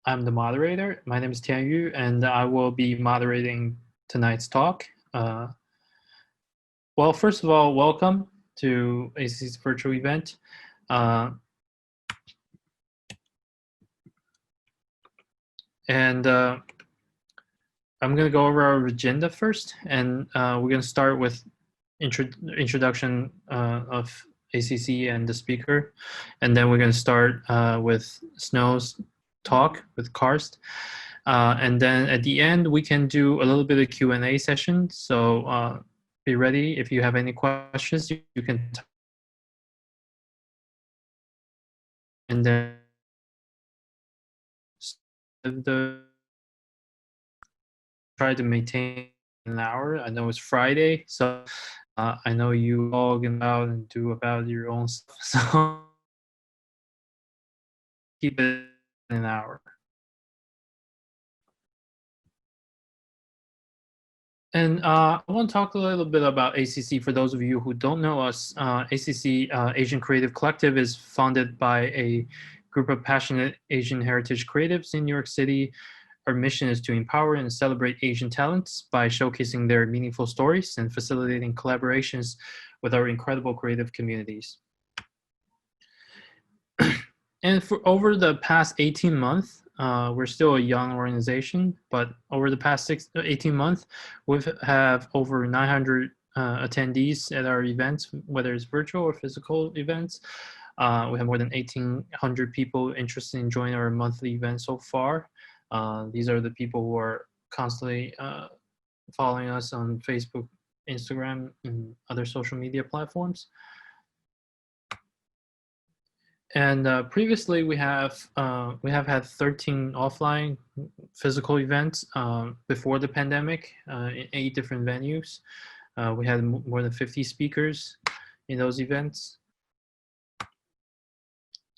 I'm the moderator. My name is Tianyu, and I will be moderating tonight's talk. Well, first of all, welcome to ACC's virtual event. I'm going to go over our agenda first, and we're going to start with introduction of ACC and the speaker, and then we're going to start with Snow's talk with KARST, and then at the end we can do a little bit of Q&A session. So be ready if you have any questions. You can, and then try to maintain an hour. I know it's Friday, so I know you all get out and do about your own stuff, so keep it an hour. And I want to talk a little bit about ACC. For those of you who don't know us, ACC Asian Creative Collective is founded by a group of passionate Asian heritage creatives in New York City. Our mission is to empower and celebrate Asian talents by showcasing their meaningful stories and facilitating collaborations with our incredible creative communities. And for over the past 18 months, we're still a young organization, but over the past 18 months, we have over 900 attendees at our events, whether it's virtual or physical events. We have more than 1,800 people interested in joining our monthly event so far. These are the people who are constantly following us on Facebook, Instagram, and other social media platforms. And previously, we have had 13 offline physical events before the pandemic in 8 different venues. We had more than 50 speakers in those events.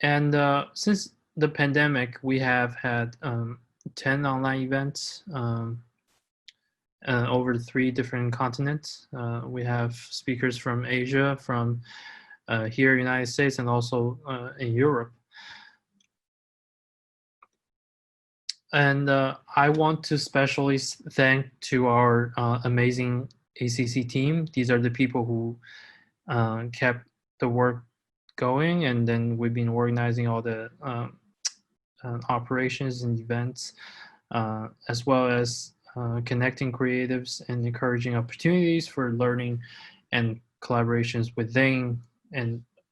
And since the pandemic, we have had 10 online events over 3 different continents. We have speakers from Asia, from here in the United States, and also in Europe. And I want to especially thank to our amazing ACC team. These are the people who kept the work going, and then we've been organizing all the operations and events, as well as connecting creatives and encouraging opportunities for learning and collaborations within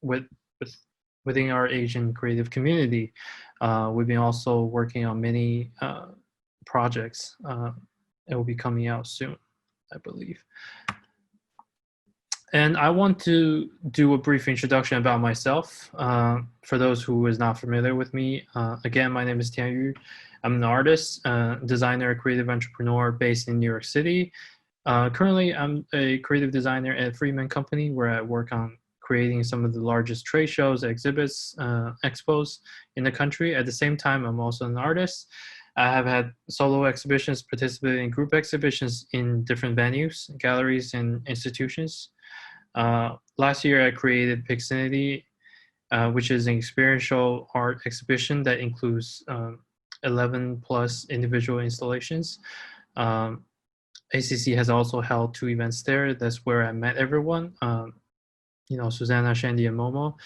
within our Asian creative community. We've been also working on many projects. It will be coming out soon, I believe. And I want to do a brief introduction about myself. For those who is not familiar with me, again, my name is Tianyu. I'm an artist, designer, creative entrepreneur based in New York City. Currently, I'm a creative designer at Freeman Company, where I work on creating some of the largest trade shows, exhibits, expos in the country. At the same time, I'm also an artist. I have had solo exhibitions, participated in group exhibitions in different venues, galleries, and institutions. Last year, I created Pixinity, which is an experiential art exhibition that includes 11 plus individual installations. ACC has also held 2 events there. That's where I met everyone. You know, Susanna, Shandy, and Momo.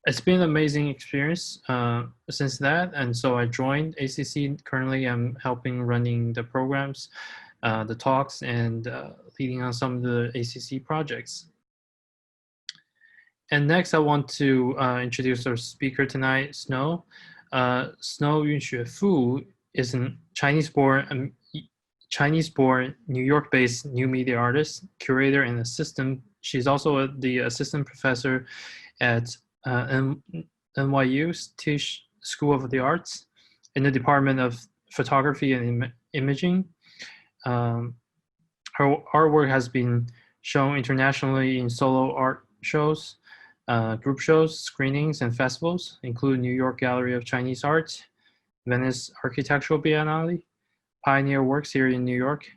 It's been an amazing experience since that, and so I joined ACC. Currently, I'm helping running the programs, the talks, and leading on some of the ACC projects. And next, I want to introduce our speaker tonight, Snow. Snow Yunxue Fu is a Chinese-born, New York-based new media artist, curator, and assistant. She's also the assistant professor at NYU's Tisch School of the Arts in the Department of Photography and Imaging. Her artwork has been shown internationally in solo art shows, group shows, screenings, and festivals, including New York Gallery of Chinese Art, Venice Architectural Biennale, Pioneer Works here in New York,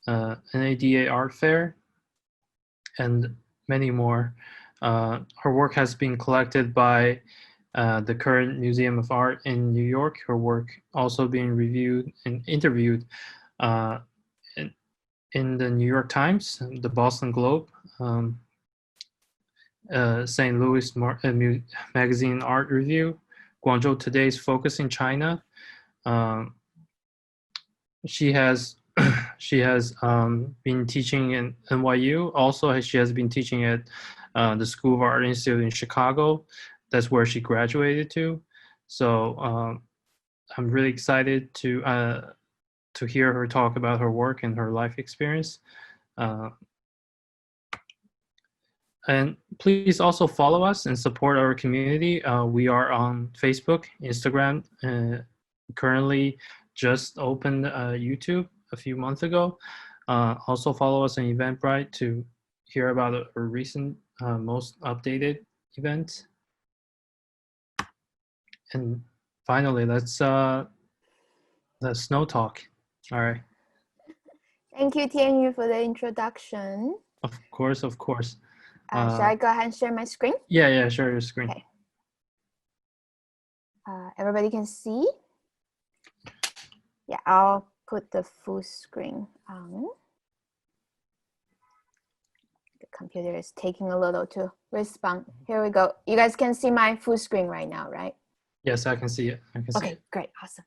NADA Art Fair, and many more. Her work has been collected by the current Museum of Art in New York. Her work also being reviewed and interviewed in the New York Times, the Boston Globe, St. Louis Magazine Art Review, Guangzhou Today's Focus in China. She has been teaching in NYU. Also, she has been teaching at the School of Art Institute in Chicago. That's where she graduated to. So I'm really excited to hear her talk about her work and her life experience. And please also follow us and support our community. We are on Facebook, Instagram, currently just opened YouTube a few months ago. Also follow us on Eventbrite to hear about a recent, most updated event. And finally, let's Snow talk. All right. Thank you, Tianyu, for the introduction. Of course, of course. Shall I go ahead and share my screen? Yeah, share your screen. Okay. Everybody can see? Yeah, I'll put the full screen on. The computer is taking a little to respond. Here we go. You guys can see my full screen right now, right? Yes, I can see it. Okay, great, awesome.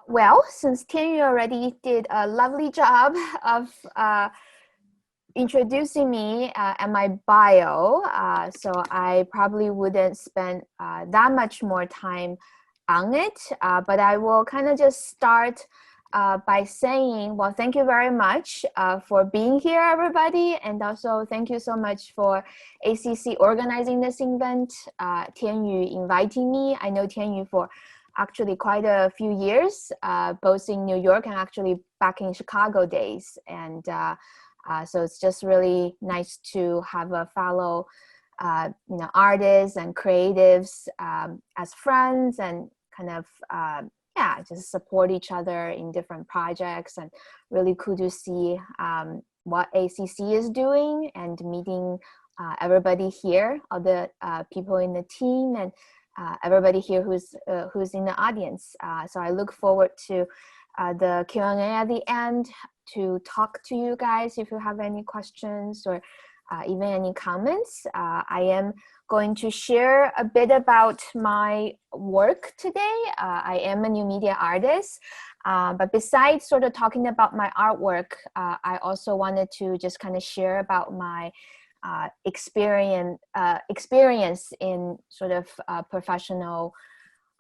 Well, since Tianyu already did a lovely job of introducing me and my bio, so I probably wouldn't spend that much more time on it, but I will kind of just start by saying, well, thank you very much for being here, everybody, and also thank you so much for ACC organizing this event, Tianyu inviting me. I know Tianyu for actually quite a few years, both in New York and actually back in Chicago days, and so it's just really nice to have a fellow, artists and creatives as friends, and kind of, just support each other in different projects. And really cool to see what ACC is doing and meeting everybody here, all the people in the team, and everybody here who's in the audience. So I look forward to the Q&A at the end, to talk to you guys if you have any questions or even any comments. I am going to share a bit about my work today. I am a new media artist, but besides sort of talking about my artwork, I also wanted to just kind of share about my experience in sort of professional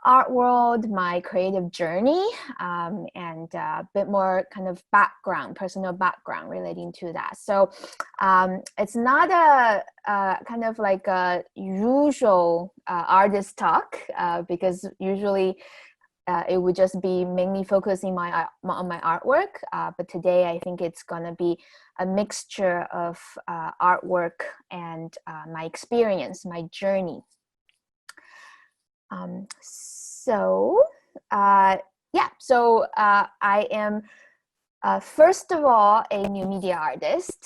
art world, my creative journey, and a bit more kind of personal background relating to that. So it's not a kind of like a usual artist talk, because usually it would just be mainly focusing on my artwork, but today I think it's gonna be a mixture of artwork and my experience, my journey. So I am first of all a new media artist,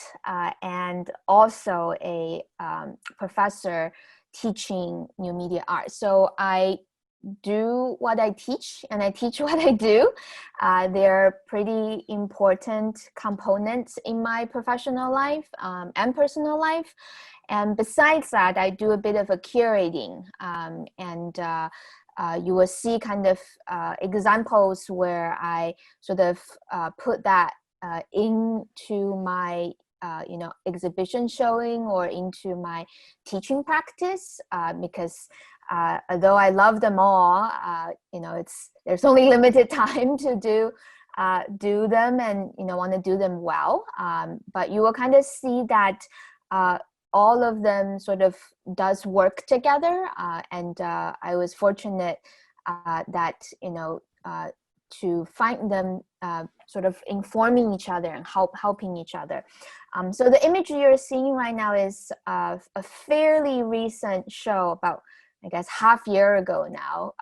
and also a professor teaching new media art. So I do what I teach and I teach what I do. They're pretty important components in my professional life and personal life. And besides that, I do a bit of a curating, and you will see kind of examples where I sort of put that into my exhibition showing or into my teaching practice, because although I love them all, there's only limited time to do them, and want to do them well. But you will kind of see that all of them sort of does work together, and I was fortunate that to find them sort of informing each other and helping each other. So the image you're seeing right now is a fairly recent show, about I guess half year ago now,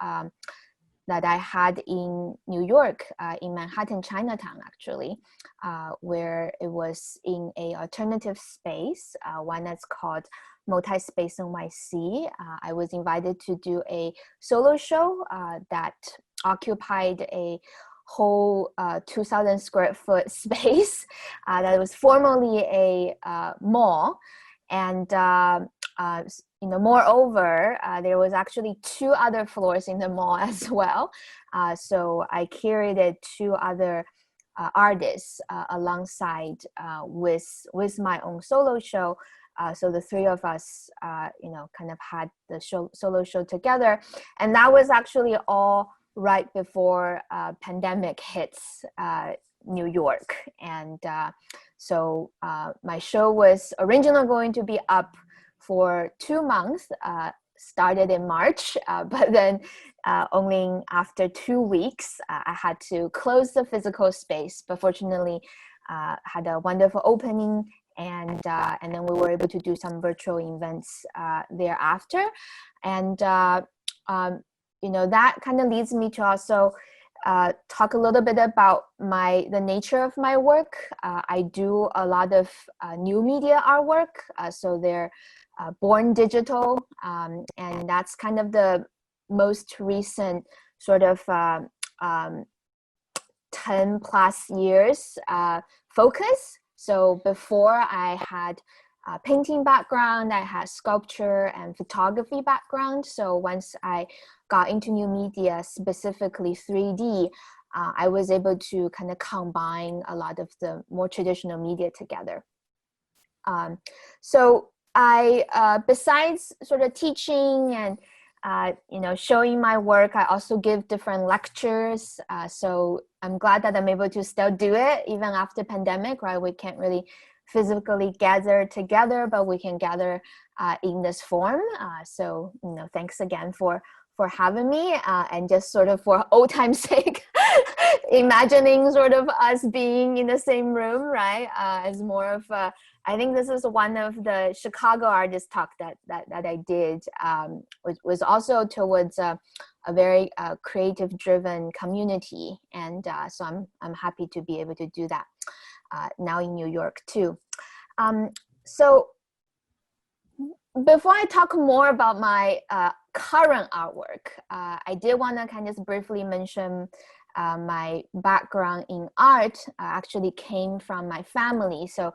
that I had in New York, in Manhattan, Chinatown, actually, where it was in a alternative space, one that's called Multi-Space NYC, I was invited to do a solo show that occupied a whole 2,000 square foot space that was formerly a mall. And moreover, there was actually 2 other floors in the mall as well. So I curated 2 other artists alongside with my own solo show. So the 3 of us, kind of had the solo show together. And that was actually all right before pandemic hits New York. And so my show was originally going to be up for 2 months, started in March, but then only after 2 weeks, I had to close the physical space, but fortunately had a wonderful opening, and then we were able to do some virtual events thereafter. And that kind of leads me to also talk a little bit about the nature of my work. I do a lot of new media artwork, so they're born digital, and that's kind of the most recent sort of 10 plus years focus. So before I had painting background, I had sculpture and photography background. So once I got into new media, specifically 3D, I was able to kind of combine a lot of the more traditional media together. So I, besides sort of teaching and showing my work, I also give different lectures. So I'm glad that I'm able to still do it even after pandemic, right? We can't really physically gather together, but we can gather in this form. So thanks again for having me, and just sort of for old time's sake, imagining sort of us being in the same room, right? As more of I think this is one of the Chicago artist talk that I did, which was also towards a very creative driven community. And so I'm happy to be able to do that now in New York too. So before I talk more about my current artwork, I did want to kind of briefly mention my background in art actually came from my family. So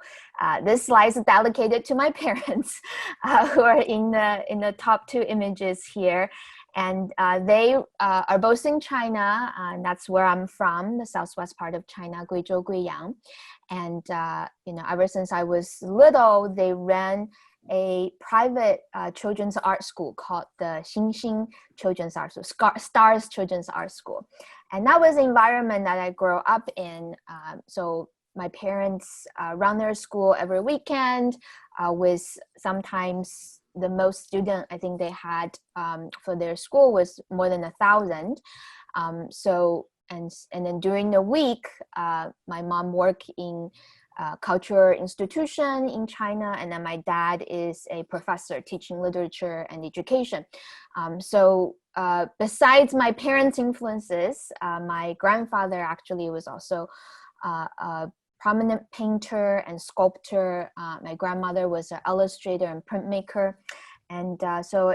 this slide is dedicated to my parents, who are in the top 2 images here. And they are both in China, and that's where I'm from, the southwest part of China, Guizhou, Guiyang. And ever since I was little, they ran a private children's art school called the Xinxin Children's Art School, Stars Children's Art School. And that was the environment that I grew up in. So my parents run their school every weekend, with sometimes the most student I think they had for their school was more than 1,000. So and then during the week, my mom worked in cultural institution in China, and then my dad is a professor teaching literature and education. So besides my parents' influences, my grandfather actually was also a prominent painter and sculptor. My grandmother was an illustrator and printmaker, and so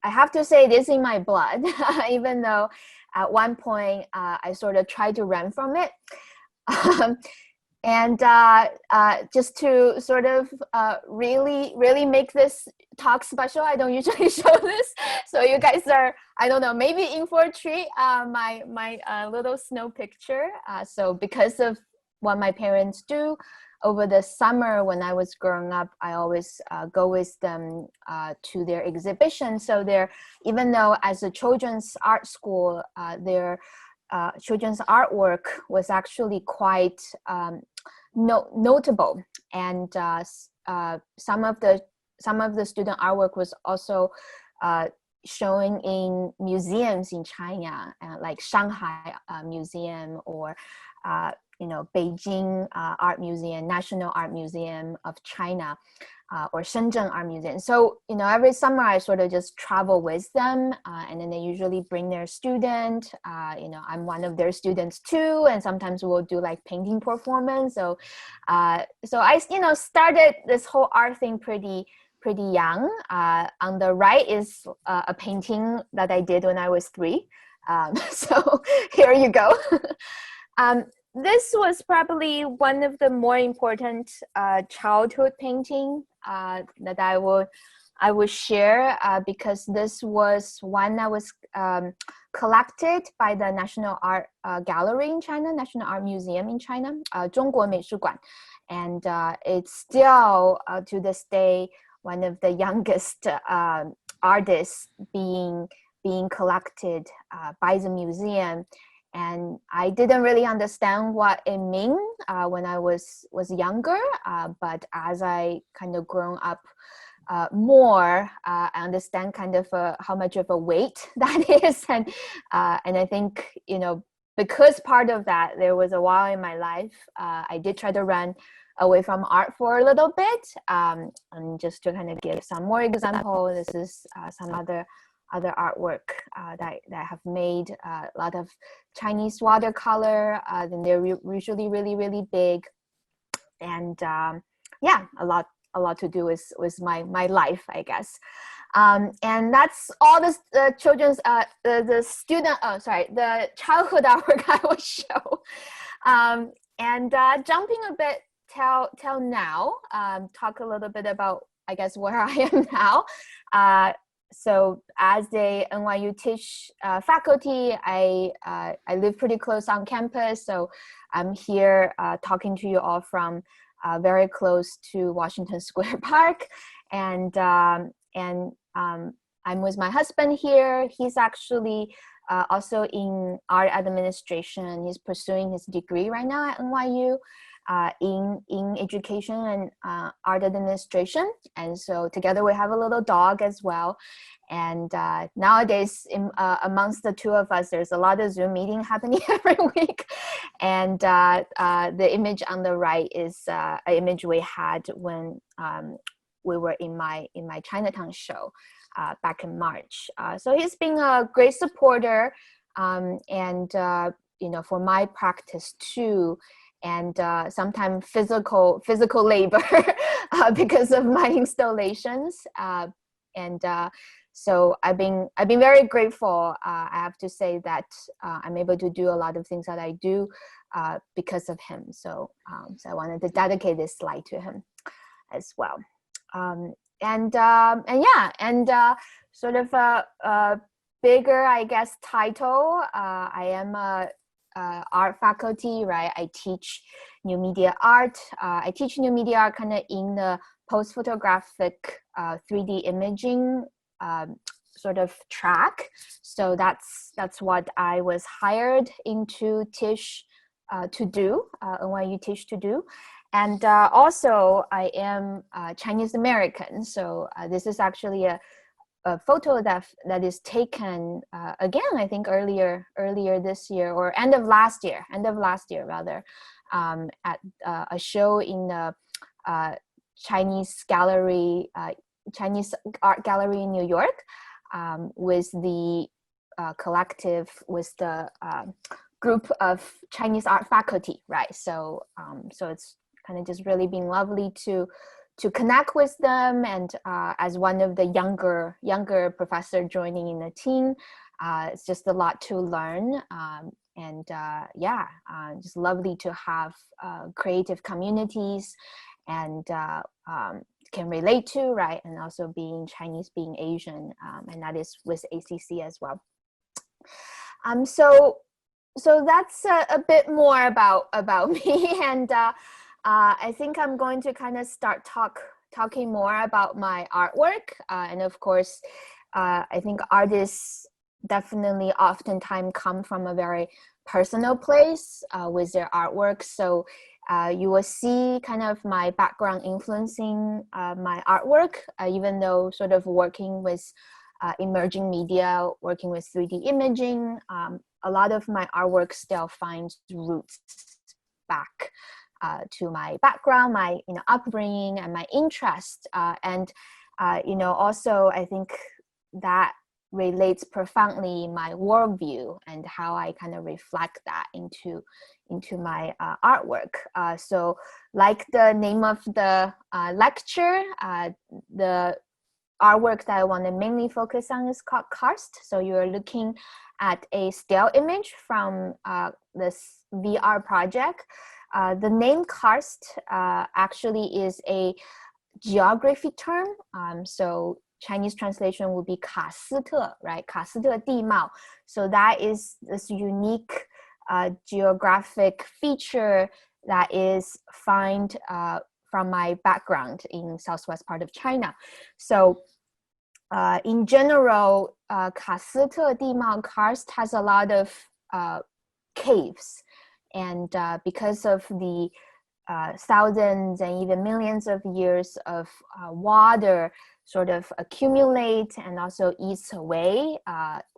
I have to say it is in my blood, even though at one point I sort of tried to run from it. And just to sort of really make this talk special, I don't usually show this. So you guys are, I don't know, maybe in for a treat, my little snow picture. So because of what my parents do, over the summer when I was growing up, I always go with them to their exhibition. So even though as a children's art school, their children's artwork was actually quite notable, and some of the student artwork was also showing in museums in China, like Shanghai Museum, or Beijing Art Museum, National Art Museum of China, or Shenzhen Art Museum. So, every summer I sort of just travel with them, and then they usually bring their student. I'm one of their students too, and sometimes we'll do like painting performance. So I, started this whole art thing pretty pretty young. On the right is a painting that I did when I was 3. So here you go. This was probably one of the more important childhood painting that I would share because this was one that was collected by the National Art Gallery in China, National Art Museum in China, 中国美术馆, and it's still to this day one of the youngest artists being collected by the museum. And I didn't really understand what it meant when I was younger, but as I kind of grown up more, I understand kind of how much of a weight that is, and I think, you know, because part of that, there was a while in my life I did try to run away from art for a little bit, and just to kind of give some more example, this is some other artwork that I have made, a lot of Chinese watercolor, then they're usually really big, and yeah, a lot to do with my life, I guess. And that's all the children's the childhood artwork I will show. And jumping a bit till now, talk a little bit about, I guess, where I am now. So as a NYU Tisch faculty, I live pretty close on campus. So I'm here talking to you all from very close to Washington Square Park. And I'm with my husband here. He's actually also in art administration. He's pursuing his degree right now at NYU. In education and art administration, and so together we have a little dog as well. And nowadays, amongst the two of us, there's a lot of Zoom meeting happening every week. And the image on the right is an image we had when we were in my Chinatown show back in March. So he's been a great supporter, and you know, for my practice too. And sometimes physical labor because of my installations, and so I've been very grateful. I have to say that I'm able to do a lot of things that I do because of him. So I wanted to dedicate this slide to him as well. And sort of a bigger, I guess, title. I am a art faculty, right? I teach new media art. I teach new media art kind of in the post-photographic 3D imaging sort of track. So that's what I was hired into Tisch to do, NYU Tisch to do. And also I am Chinese American. So this is actually a photo that is taken again, I think earlier this year, or end of last year rather, at a show in the Chinese art gallery in New York, with the collective, with the group of Chinese art faculty, right? So so it's kind of just really been lovely to connect with them, and as one of the younger professor joining in the team, it's just a lot to learn, and just lovely to have creative communities and can relate to, right? And also being Chinese, being Asian, and that is with ACC as well. So that's a bit more about me, and I think I'm going to kind of start talking more about my artwork. And of course, I think artists definitely oftentimes come from a very personal place with their artwork. So you will see kind of my background influencing my artwork, even though sort of working with emerging media, working with 3D imaging, a lot of my artwork still finds roots back to my background, my upbringing, and my interest, and also I think that relates profoundly my worldview and how I kind of reflect that into my artwork. So like the name of the lecture, the artwork that I want to mainly focus on is called KARST. So you're looking at a still image from this VR project. The name KARST actually is a geography term. So Chinese translation would be 卡斯特, right? 卡斯特地貌. So that is this unique geographic feature that is found from my background in southwest part of China. So in general, 卡斯特地貌 karst has a lot of caves, and because of the thousands and even millions of years of water sort of accumulate and also eats away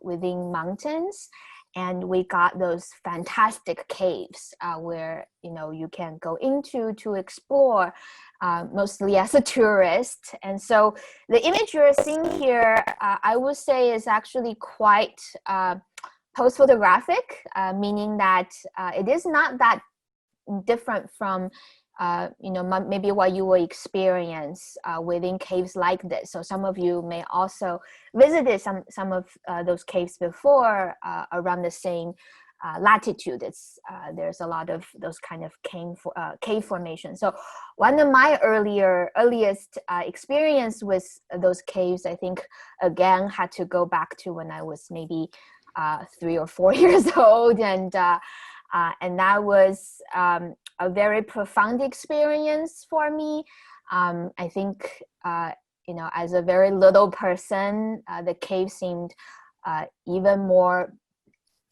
within mountains. And we got those fantastic caves where, you know, you can go into to explore, mostly as a tourist. And so the image you're seeing here, I would say is actually quite post-photographic, meaning that it is not that different from you know, maybe what you will experience within caves like this. So some of you may also visited some of those caves before around the same latitude. There's a lot of those kind of cave formations. So one of my earliest experience with those caves, I think, again, had to go back to when I was maybe 3 or 4 years old, and that was a very profound experience for me. I think, you know, as a very little person, the cave seemed even more,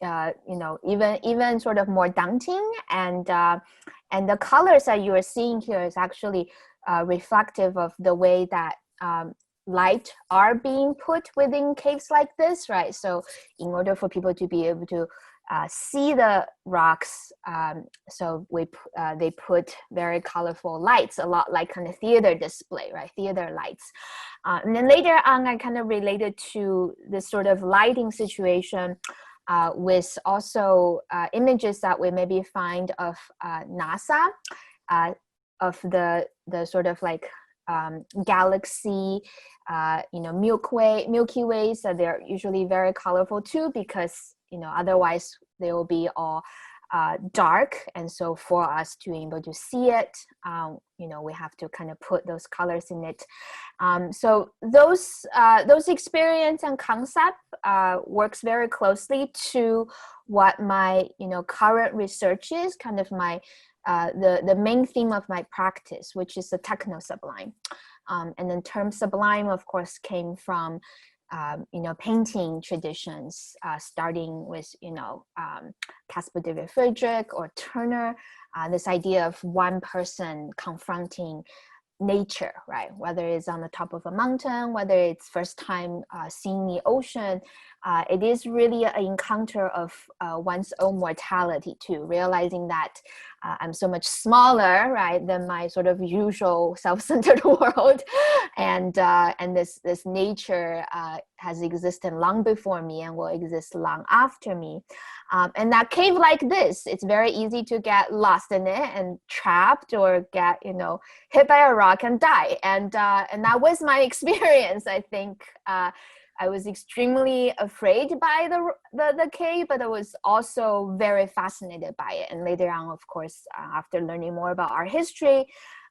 you know, even sort of more daunting. And the colors that you are seeing here is actually reflective of the way that light are being put within caves like this, right? So in order for people to be able to see the rocks, so they put very colorful lights, a lot like kind of theater display, right? Theater lights. And then later on, I kind of related to this sort of lighting situation with also images that we maybe find of NASA, of the sort of like galaxy, you know, Milky Way. So they're usually very colorful too, because, you know, otherwise they will be all dark. And so for us to be able to see it, you know, we have to kind of put those colors in it. So those experience and concept works very closely to what my, you know, current research is, kind of my the main theme of my practice, which is the techno sublime. And then term sublime, of course, came from you know, painting traditions, starting with, you know, Caspar David Friedrich or Turner, this idea of one person confronting nature, right? Whether it's on the top of a mountain, whether it's first time seeing the ocean, it is really an encounter of one's own mortality too, realizing that I'm so much smaller, right, than my sort of usual self-centered world, and this nature has existed long before me and will exist long after me. And that cave like this, it's very easy to get lost in it and trapped, or get, you know, hit by a rock and die. And that was my experience. I think I was extremely afraid by the cave, but I was also very fascinated by it. And later on, of course, after learning more about art history,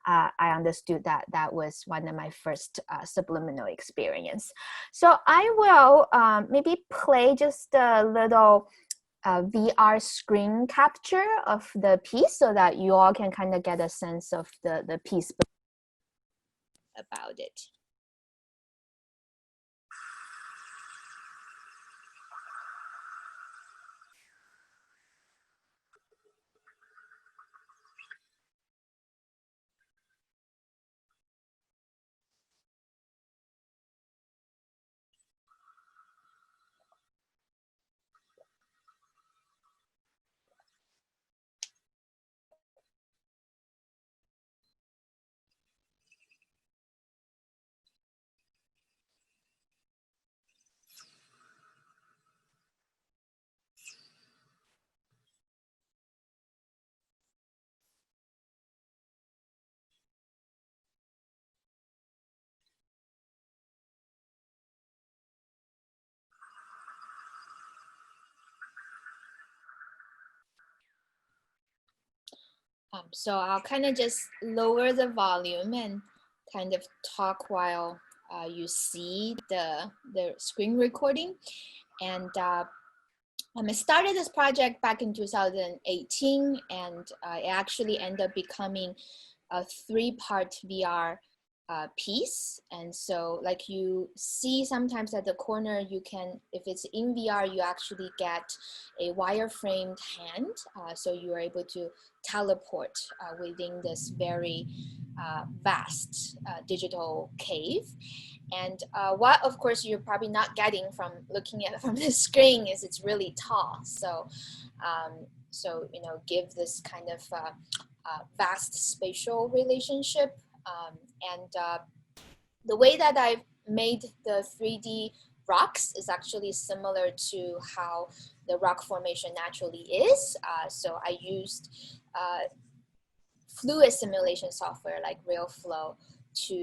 I understood that that was one of my first subliminal experience. So I will maybe play just a little VR screen capture of the piece, so that you all can kind of get a sense of the piece about it. So I'll kind of just lower the volume and kind of talk while you see the screen recording. And I started this project back in 2018, and it actually ended up becoming a 3-part VR piece. And so like you see sometimes at the corner, you can, if it's in VR, you actually get a wireframed hand. So you are able to teleport within this very vast digital cave. And what, of course, you're probably not getting from looking at it from the screen is it's really tall. So, you know, give this kind of vast spatial relationship. And the way that I've made the 3D rocks is actually similar to how the rock formation naturally is. So I used fluid simulation software like RealFlow to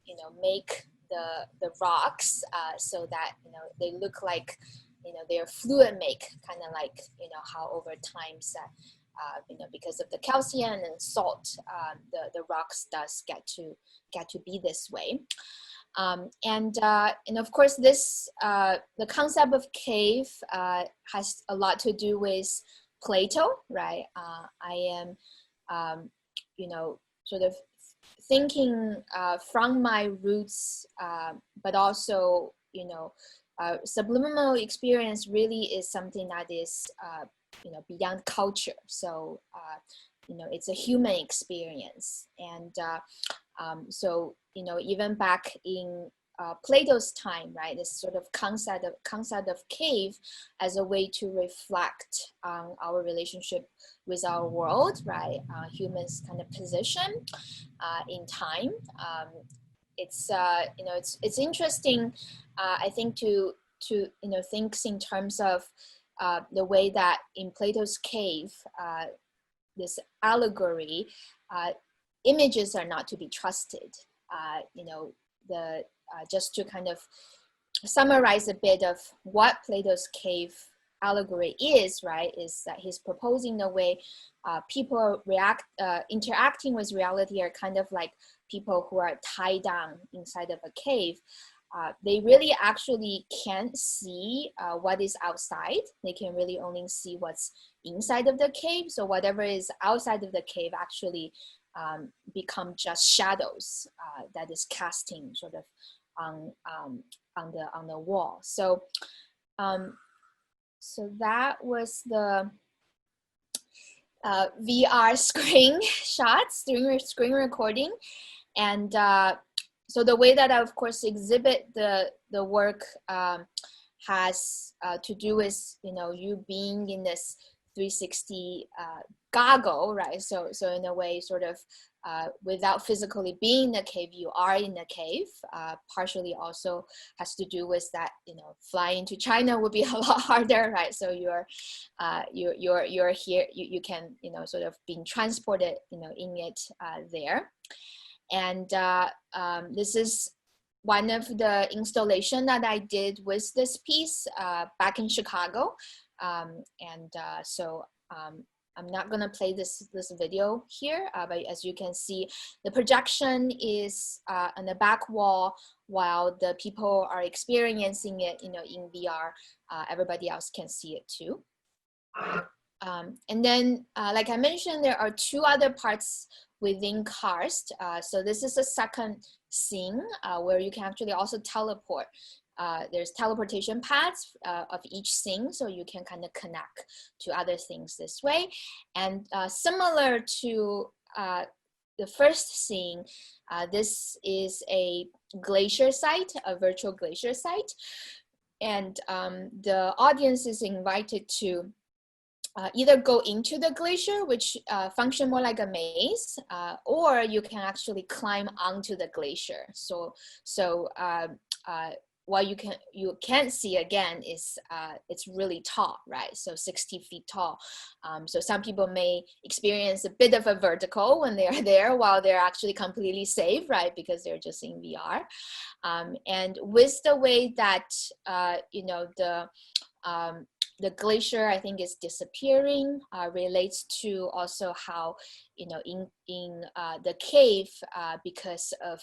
you know, make the rocks so that, you know, they look like, you know, they're fluid make, kind of like, you know, how over time that you know, because of the calcium and salt, the rocks does get to be this way. And of course, this the concept of cave has a lot to do with Plato, right? I am, you know, sort of thinking from my roots, but also, you know, subliminal experience really is something that is, you know, beyond culture. So, you know, it's a human experience. And so, you know, even back in Plato's time, right, this sort of concept of cave as a way to reflect on our relationship with our world, right, humans' kind of position in time. It's you know, it's interesting, I think, to you know, think in terms of the way that in Plato's cave, this allegory, images are not to be trusted. You know, the just to kind of summarize a bit of what Plato's cave allegory is, right, is that he's proposing the way people interacting with reality are kind of like people who are tied down inside of a cave. They really actually can't see what is outside. They can really only see what's inside of the cave. So whatever is outside of the cave actually become just shadows that is casting sort of on the wall. So so that was the VR screen shots, screen recording. And so the way that I, of course, exhibit the work has to do with, you know, you being in this 360 goggle, right? So in a way, sort of without physically being in the cave, you are in the cave. Partially also has to do with that, you know, flying to China would be a lot harder, right? So you're here, you can, you know, sort of being transported, you know, in it there. And this is one of the installation that I did with this piece back in Chicago. So I'm not gonna play this video here, but as you can see, the projection is on the back wall while the people are experiencing it, you know, in VR. Everybody else can see it too. And then, like I mentioned, there are 2 other parts within KARST. So this is a second scene where you can actually also teleport. There's teleportation paths of each scene, so you can kind of connect to other things this way. And similar to the first scene, this is a glacier site, a virtual glacier site. And the audience is invited to either go into the glacier, which function more like a maze, or you can actually climb onto the glacier. So what you can see again is it's really tall, right? So 60 feet tall. So some people may experience a bit of a vertical when they are there, while they're actually completely safe, right? Because they're just in VR. And with the way that you know, the the glacier, I think, is disappearing, relates to also how, in the cave, because of,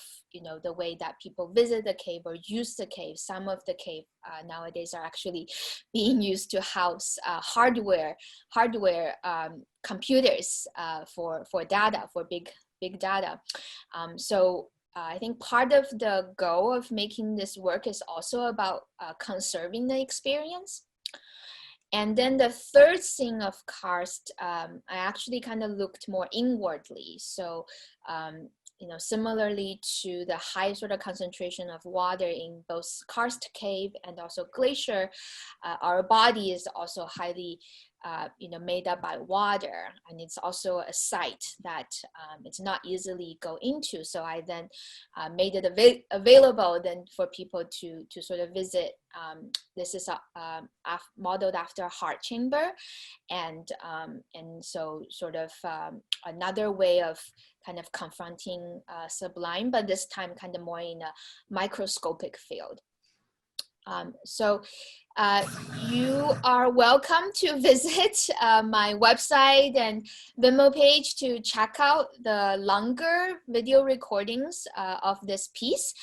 the way that people visit the cave or use the cave, some of the cave nowadays are actually being used to house hardware computers for data, for big data. So I think part of the goal of making this work is also about conserving the experience. And then the third thing of KARST, I actually kind of looked more inwardly. So, similarly to the high sort of concentration of water in both karst cave and also glacier, our body is also highly made up by water, and it's also a site that it's not easily go into. So I then made it available then for people to sort of visit. This is modeled after a heart chamber, and so sort of another way of kind of confronting sublime, but this time kind of more in a microscopic field. So you are welcome to visit my website and Vimeo page to check out the longer video recordings of this piece.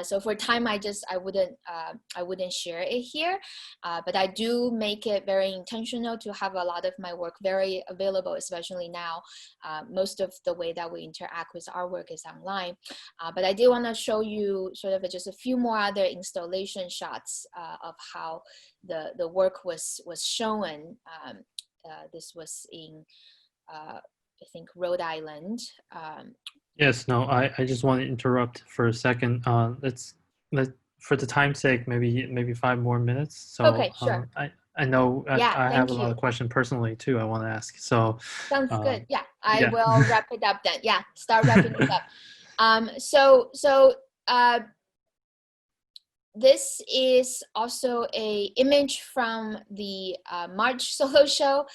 So for time, I wouldn't share it here, but I do make it very intentional to have a lot of my work very available, especially now. Most of the way that we interact with our work is online. But I do want to show you sort of just a few more other installation shots of how the work was shown. This was in, I think, Rhode Island. Yes, no, I just want to interrupt for a second. Let's for the time's sake, maybe 5 more minutes. So Okay, sure. I know I have a lot you. of questions personally too I want to ask. So Sounds good. Yeah, I yeah. will wrap it up then. Yeah, start wrapping it up. This is also a image from the March solo show,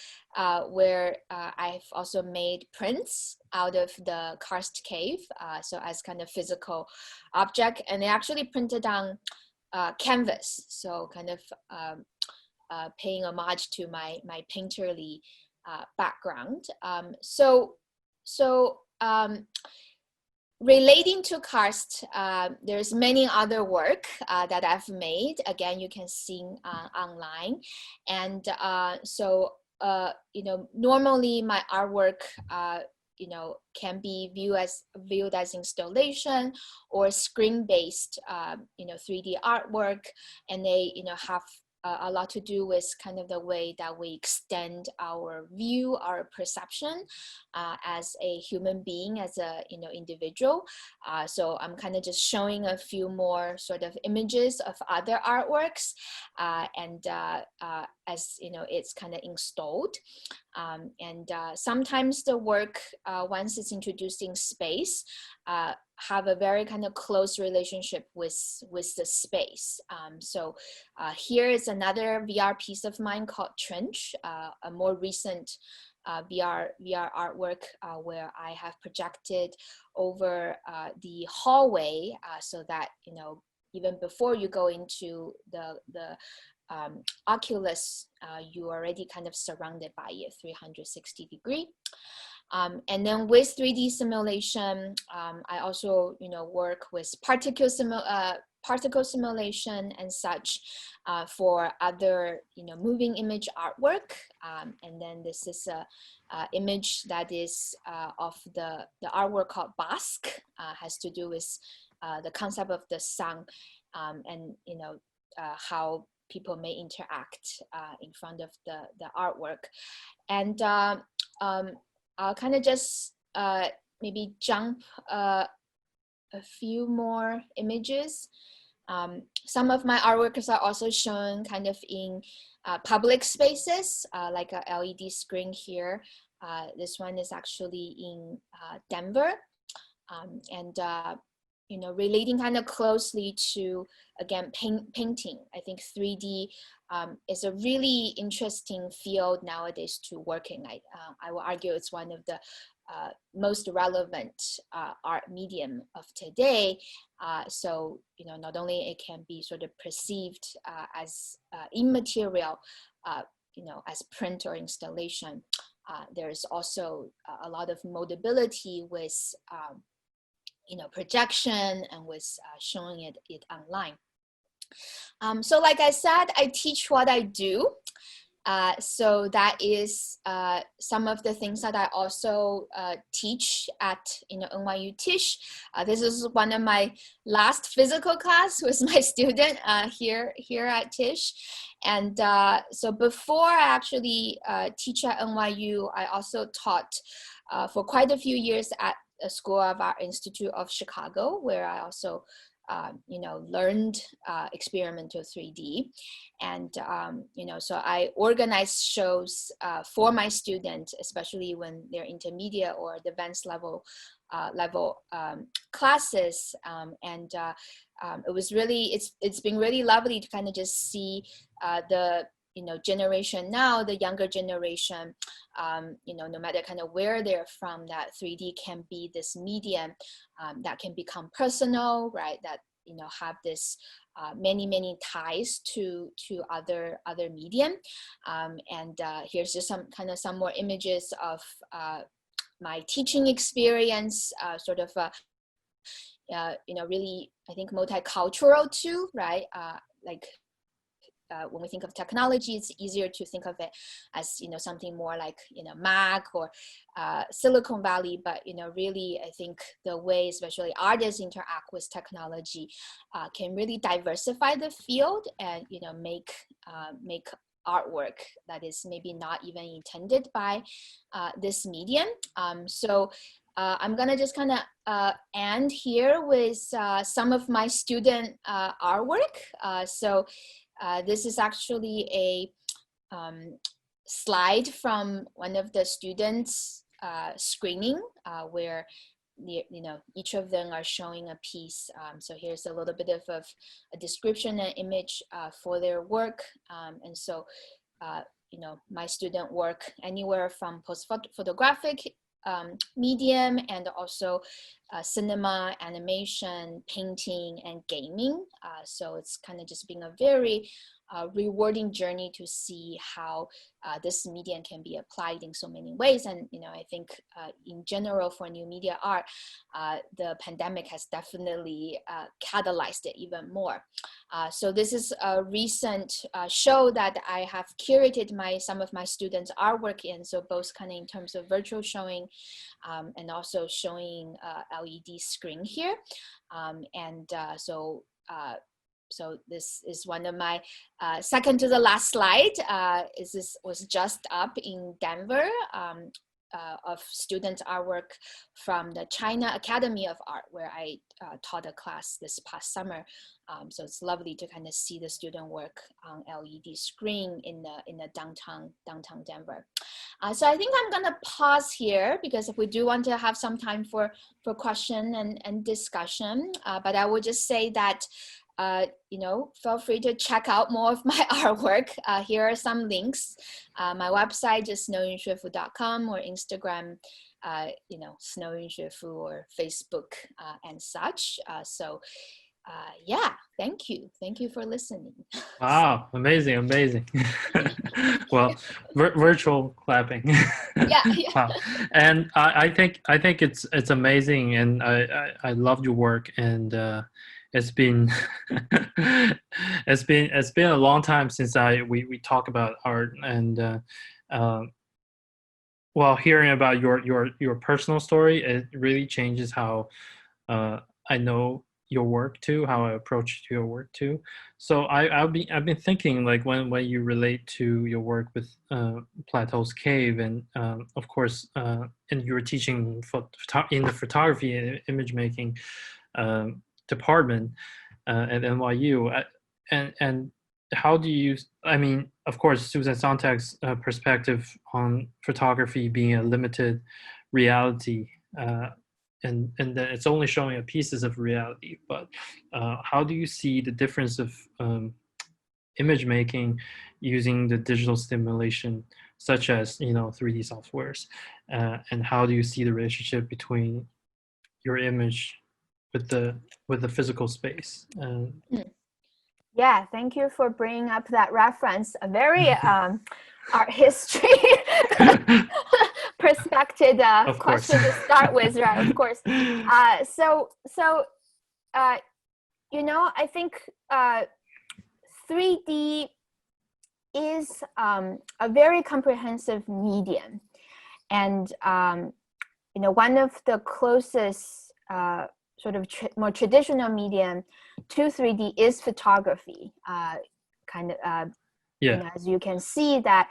where I've also made prints out of the karst cave, so as kind of physical object, and they actually printed on canvas, so kind of paying homage to my painterly background. Relating to karst, there's many other work that I've made. Again, you can see online, and normally my artwork can be viewed as installation or screen-based 3D artwork, and they have a lot to do with kind of the way that we extend our view, our perception as a human being, as a individual. So I'm kind of just showing a few more sort of images of other artworks, and as it's kind of installed. And sometimes the work, once it's introduced in space, have a very kind of close relationship with the space. So here is another VR piece of mine called Trench, a more recent VR artwork where I have projected over the hallway, so that even before you go into the Oculus, you already kind of surrounded by it 360 degree. And then with 3D simulation, I also work with particle simulation and such for other moving image artwork. And then this is a image that is of the artwork called Basque, has to do with the concept of the sun, and how people may interact in front of the artwork. And I'll kind of just maybe jump a few more images. Some of my artworks are also shown kind of in public spaces, like a LED screen here. This one is actually in Denver. And relating kind of closely to, again, painting. I think 3D is a really interesting field nowadays to work in. I will argue it's one of the most relevant art medium of today. So, not only it can be sort of perceived as immaterial, as print or installation. There's also a lot of moldability with projection and with showing it online. So like I said, I teach what I do. So that is some of the things that I also teach at NYU Tisch. This is one of my last physical class with my student here at Tisch. And so before I actually teach at NYU, I also taught for quite a few years at the School of Art Institute of Chicago, where I also learned experimental 3D. And, so I organize shows for my students, especially when they're intermediate or advanced level classes. It was really, it's been really lovely to kind of just see the generation now, the younger generation, no matter kind of where they're from, that 3D can be this medium that can become personal, right? That, have this many ties to other medium. Here's just some more images of my teaching experience, really, I think, multicultural too, right? When we think of technology, it's easier to think of it as, something more like, Mac or Silicon Valley. But, really, I think the way, especially artists interact with technology can really diversify the field and, make artwork that is maybe not even intended by this medium. So I'm gonna just kind of end here with some of my student artwork. This is actually a slide from one of the students' screening where each of them are showing a piece. So here's a little bit of a description and image for their work. And so, my student work anywhere from post-photographic medium and also cinema, animation, painting, and gaming. So it's kind of just being a very rewarding journey to see how this medium can be applied in so many ways. And, I think in general for new media art, the pandemic has definitely catalyzed it even more. So this is a recent show that I have curated some of my students' artwork in. So both kind of in terms of virtual showing and also showing LED screen here. So this is one of my second to the last slide. This was just up in Denver of student artwork from the China Academy of Art, where I taught a class this past summer. So it's lovely to kind of see the student work on LED screen in the downtown Denver. So I think I'm gonna pause here because if we do want to have some time for question and discussion, but I will just say that feel free to check out more of my artwork. Here are some links. My website is snowyunxuefu.com or Instagram, Snow Yunxue Fu, or Facebook and such. Yeah, thank you. Thank you for listening. Wow, amazing. Well, virtual clapping. Yeah. Wow. And I think it's amazing, and I love your work, and it's been it's been a long time since we talk about art, and well, hearing about your personal story, it really changes how I know your work too, how I approach your work too. So I've been thinking, like, when you relate to your work with Plato's Cave, and of course, and you were teaching in the photography and image making department at NYU, and how do you? I mean, of course, Susan Sontag's perspective on photography being a limited reality. And then it's only showing pieces of reality. But how do you see the difference of image making using the digital stimulation, such as 3D softwares, and how do you see the relationship between your image with the physical space? Yeah, thank you for bringing up that reference. A very art history perspective Of course. question to start with, right? Of course. I think 3D is a very comprehensive medium, and one of the closest sort of more traditional medium to 3D is photography. As you can see that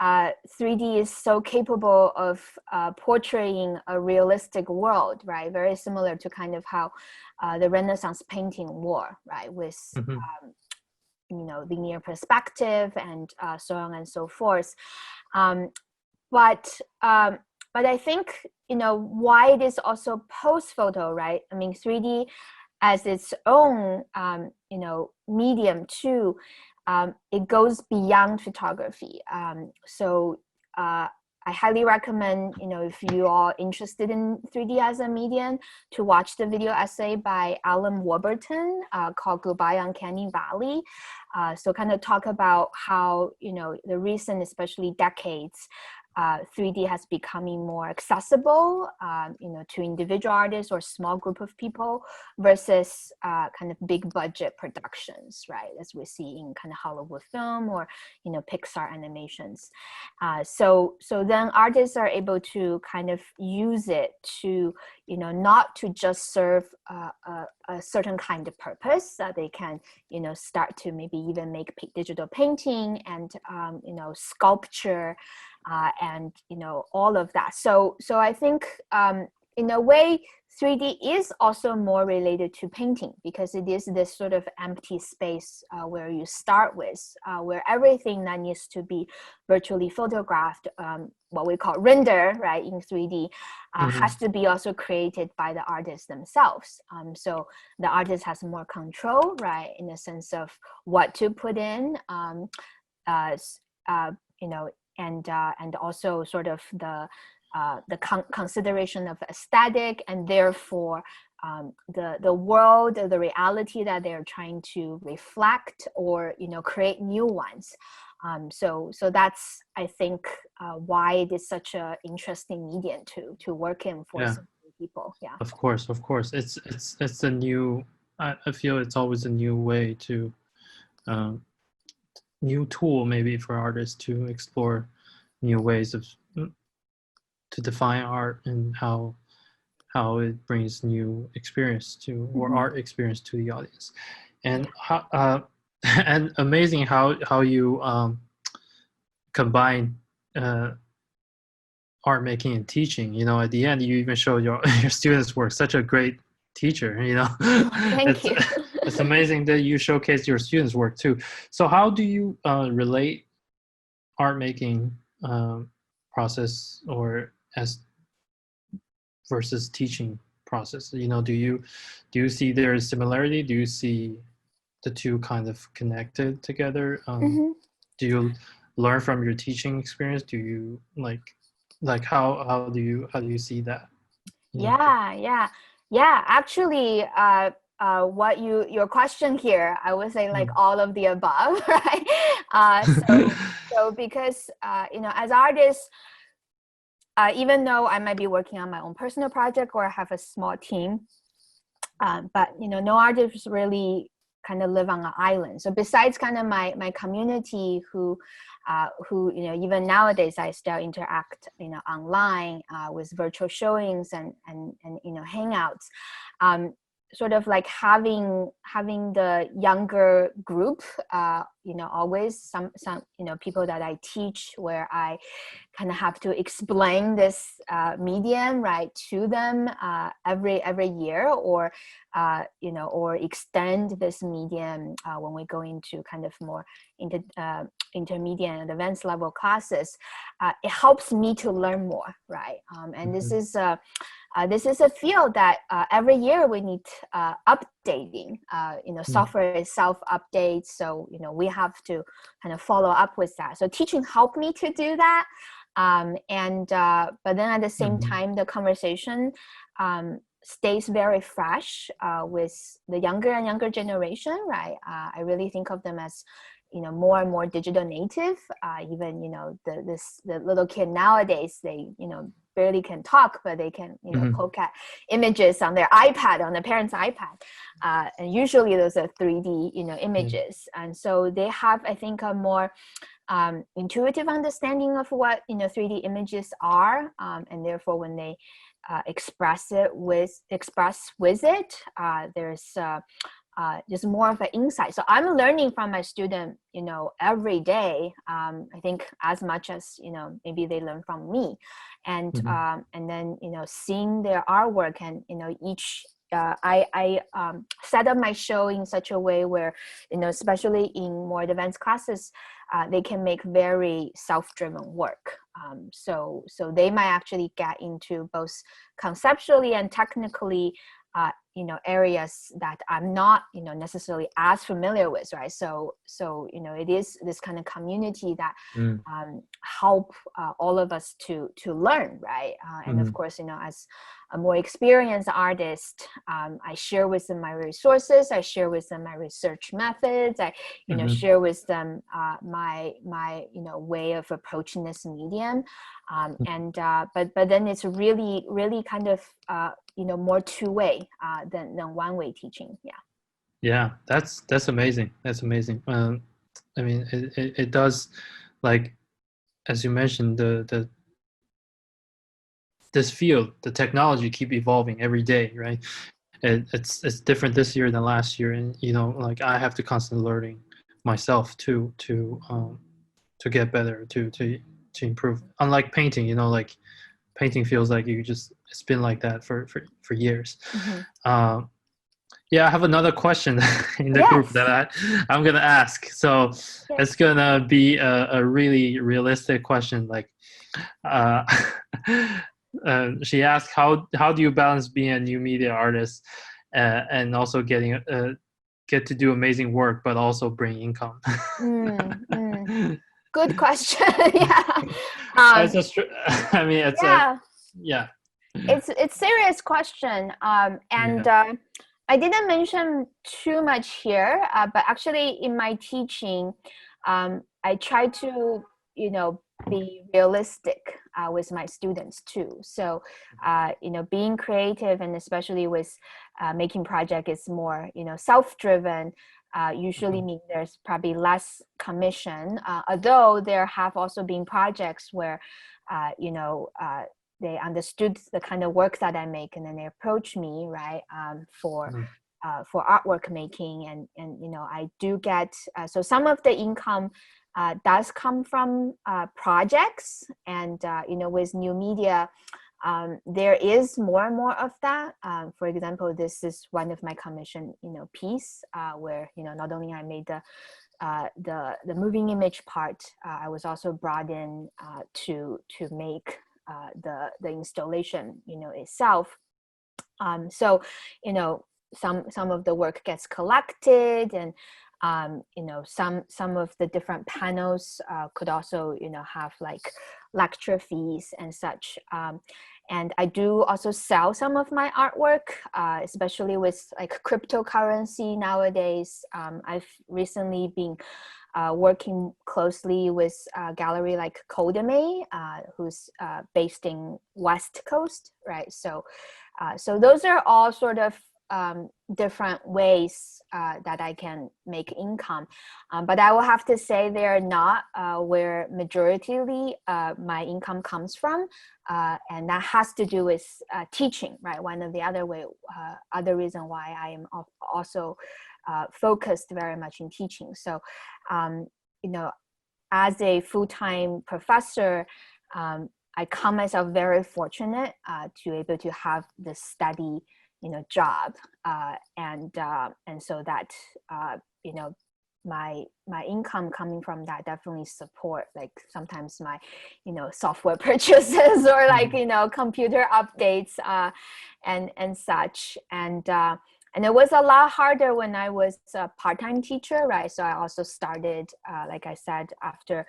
3D is so capable of portraying a realistic world, right? Very similar to kind of how the Renaissance painting were, right? With linear perspective and so on and so forth. But I think why it is also post photo, right? I mean, 3D as its own medium too. It goes beyond photography. So I highly recommend, if you are interested in 3D as a medium, to watch the video essay by Alan Warburton called Goodbye Uncanny Valley. So kind of talk about how, the recent, especially decades, 3D has becoming more accessible, to individual artists or small group of people versus kind of big budget productions, right? As we see in kind of Hollywood film or, Pixar animations. So then artists are able to kind of use it to, not to just serve a certain kind of purpose. They can, start to maybe even make digital painting and, sculpture, and all of that. So I think in a way 3D is also more related to painting, because it is this sort of empty space where you start with, where everything that needs to be virtually photographed, what we call render, right, in 3D, has to be also created by the artists themselves. So the artist has more control, right, in the sense of what to put in, and also sort of the consideration of aesthetic, and therefore the world, the reality that they're trying to reflect or create new ones. So that's, I think, why it is such an interesting medium to work in for so many people. Yeah. Of course. It's a new. I feel it's always a new way to. New tool maybe for artists to explore new ways of to define art and how it brings new experience to or art experience to the audience, and how and amazing how you combine art making and teaching. At the end you even show your students work. Such a great teacher. Thank you. It's amazing that you showcase your students' work too. So how do you relate art making process or as versus teaching process? Do you see there is similarity? Do you see the two kind of connected together? Do you learn from your teaching experience? Do you like how do you see that? Yeah. Actually, what your question here, I would say all of the above, right? So because as artists, even though I might be working on my own personal project or have a small team, but no artists really kind of live on an island. So besides kind of my community who even nowadays I still interact online with virtual showings and hangouts, sort of like having the younger group, always some people that I teach, where I kind of have to explain this medium, right, to them every year, or or extend this medium when we go into kind of more intermediate and advanced level classes. It helps me to learn more, right? And this is a field that every year we need updating. Software itself updates, so we have to kind of follow up with that. So teaching helped me to do that, but then at the same time, the conversation stays very fresh with the younger and younger generation, right? I really think of them as more and more digital native. Even the little kid nowadays, they barely can talk, but they can poke at images on their iPad, on their parents' iPad, and usually those are 3D images, and so they have, I think, a more intuitive understanding of what 3D images are, and therefore when they express with it, there's just more of an insight. So I'm learning from my student, every day. I think as much as maybe they learn from me, and then seeing their artwork, and each. I set up my show in such a way where, especially in more advanced classes, they can make very self-driven work. So they might actually get into both conceptually and technically, areas that I'm not, necessarily as familiar with, right? So it is this kind of community that help all of us to learn, right? And of course, as a more experienced artist, I share with them my resources, I share with them my research methods, I share with them my way of approaching this medium, and but then it's really kind of more two-way than one-way teaching. Yeah, that's amazing. That's amazing. I mean, it does, like, as you mentioned, this field, the technology keep evolving every day, right? It's different this year than last year, and like I have to constantly learning myself to get better, to improve. Unlike painting, like painting feels like it's been like that for years. Yeah, I have another question in the group that I'm gonna ask. So it's gonna be a really realistic question. Like, she asked, how do you balance being a new media artist and also get to do amazing work, but also bring income? Good question. It's I mean, it's it's serious question, and I didn't mention too much here, but actually in my teaching, I try to be realistic with my students too. So being creative, and especially with making project, is more self-driven. Usually mean there's probably less commission, although there have also been projects where they understood the kind of work that I make, and then they approach me, right, for artwork making, and I do get so some of the income does come from projects, and with new media, there is more and more of that. For example, this is one of my commission piece where not only I made the moving image part, I was also brought in to make the installation itself. So some of the work gets collected, and some of the different panels could also have like lecture fees and such. And I do also sell some of my artwork, especially with like cryptocurrency nowadays. I've recently been working closely with a gallery like Kodame, who's based in West Coast, right? So those are all sort of different ways that I can make income, but I will have to say they're not where majoritarily my income comes from, and that has to do with teaching, right? One of the other reason why I am also focused very much in teaching. So as a full-time professor, I count myself very fortunate to be able to have this steady job, and so that my income coming from that definitely support like sometimes my software purchases, or like computer updates and such, and it was a lot harder when I was a part-time teacher, right? So I also started, like I said, after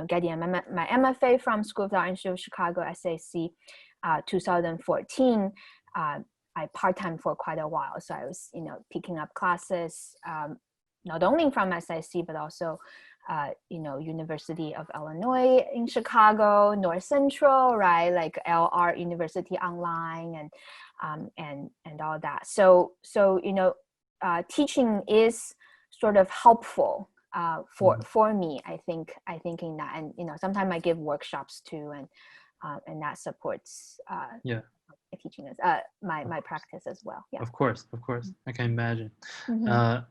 getting my MFA from School of the Art Institute of Chicago, SAC, 2014. I part-time for quite a while, so I was picking up classes not only from SIC, but also, University of Illinois in Chicago, North Central, right? Like LR University Online and all that. So teaching is sort of helpful for me, I think in that. And, sometimes I give workshops too, and that supports teaching is my practice as well. Yeah. Of course, I can imagine. Mm-hmm.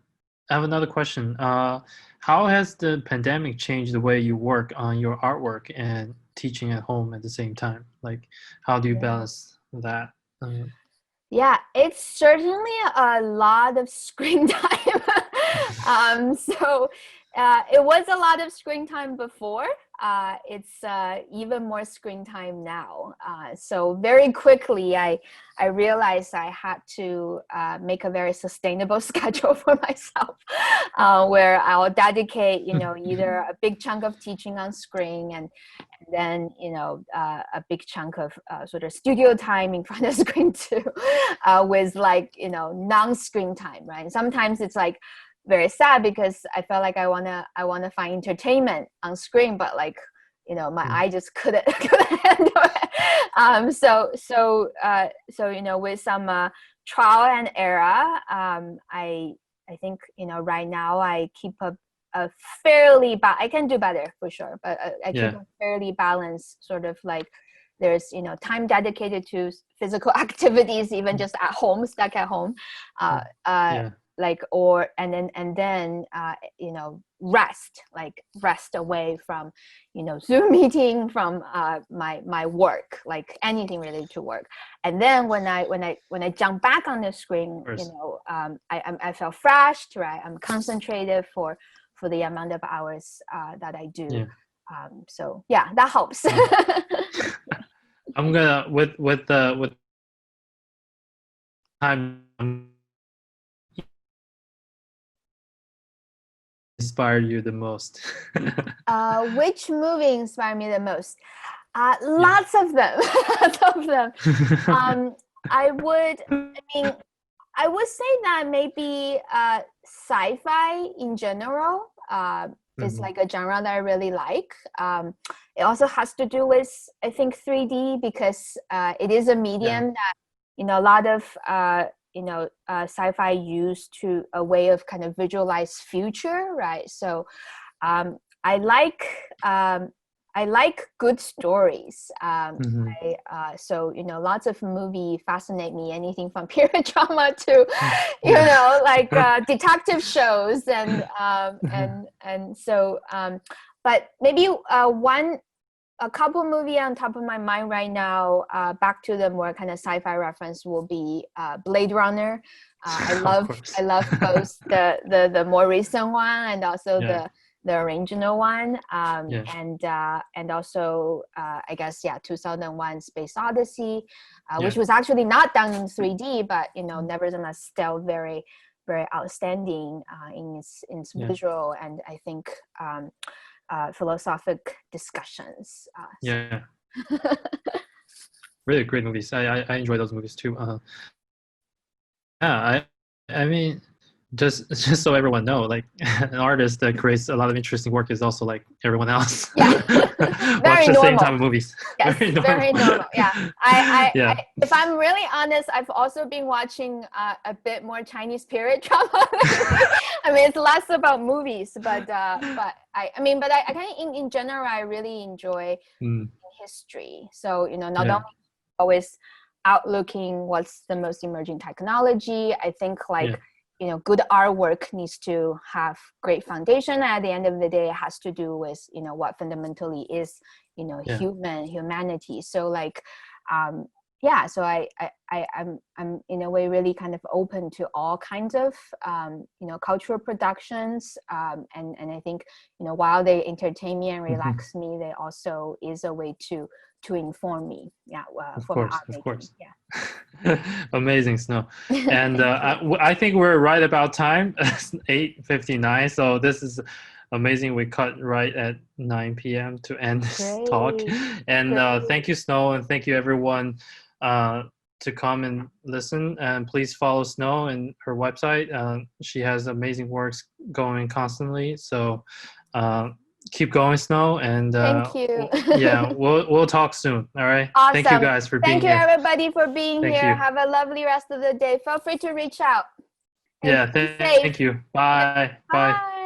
I have another question. How has the pandemic changed the way you work on your artwork and teaching at home at the same time? Like, how do you balance that? Yeah, it's certainly a lot of screen time. So it was a lot of screen time before. It's even more screen time now. So very quickly, I realized I had to make a very sustainable schedule for myself, where I'll dedicate, either a big chunk of teaching on screen and then, a big chunk of sort of studio time in front of the screen too, with like, non-screen time, right? And sometimes it's like very sad because I felt like I wanna find entertainment on screen, but like, my eye just couldn't handle it. So with some trial and error, I think right now I keep a fairly I can do better for sure, but I keep a fairly balanced sort of like there's time dedicated to physical activities, even just at home, stuck at home, like and then rest away from Zoom meeting, from my work, like anything related to work. And then when I jump back on the screen, I feel fresh, right? I'm concentrated for the amount of hours that I do. So yeah, that helps. I'm gonna with time inspired you the most? Which movie inspired me the most? Lots of them. I would say that maybe sci-fi in general is like a genre that I really like. It also has to do with, I think, 3D, because it is a medium that a lot of sci-fi used to a way of kind of visualize future, right? So I like good stories. So lots of movie fascinate me. Anything from period drama to like detective shows and so. But maybe a couple movie on top of my mind right now. Back to the more kind of sci-fi reference will be Blade Runner. I love both the more recent one and also the original one, and also I guess 2001 Space Odyssey, which was actually not done in 3D, but nevertheless still very, very outstanding in its visual and I think philosophic discussions. Really great movies. I enjoy those movies too. I mean, just so everyone know, like an artist that creates a lot of interesting work is also like everyone else. Very Watch the normal. same type of movies. Yes, very normal. I if I'm really honest, I've also been watching a bit more Chinese period drama. I mean, it's less about movies, but I kind of in general I really enjoy history. So not only always outlooking what's the most emerging technology. I think like good artwork needs to have great foundation. At the end of the day, it has to do with what fundamentally is humanity. So like so I'm in a way really kind of open to all kinds of cultural productions, and I think while they entertain me and relax me, they also is a way to inform me for of course. Amazing, Snow. And I think we're right about time. 8:59, so this is amazing. We cut right at 9 p.m. to end this talk. And thank you, Snow, and thank you everyone to come and listen. And please follow Snow and her website. She has amazing works going constantly. So keep going, Snow. And Thank you. we'll talk soon. All right. Awesome. Thank you guys for being here. Thank you, everybody, for being Thank here. you. Have a lovely rest of the day. Feel free to reach out. And Yeah. be safe. Thank you. Bye. Bye. Bye.